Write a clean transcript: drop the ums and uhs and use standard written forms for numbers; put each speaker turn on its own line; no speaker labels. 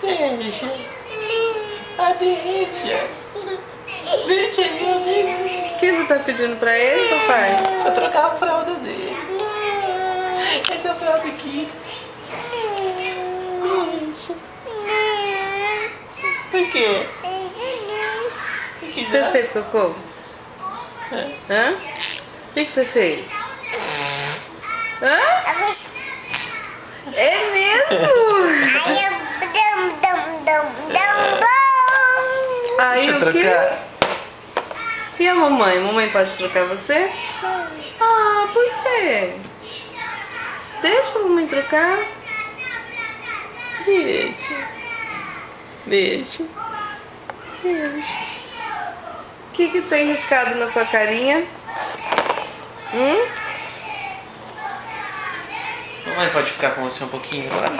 Deixa. Deixa. Deixa eu, deixa.
O que você tá pedindo pra ele, papai?
Pra trocar a fralda dele. Essa é a fralda aqui. Deixa. Por quê?
Você fez cocô? Hã? O que você fez? Hã? É mesmo? Aí
Deixa eu
o quê?
trocar.
E a mamãe? Mamãe pode trocar você? Ah, por quê? Deixa a mamãe trocar.
Deixa. Deixa. Deixa.
O que tem riscado na sua carinha?
Mamãe pode ficar com você um pouquinho agora?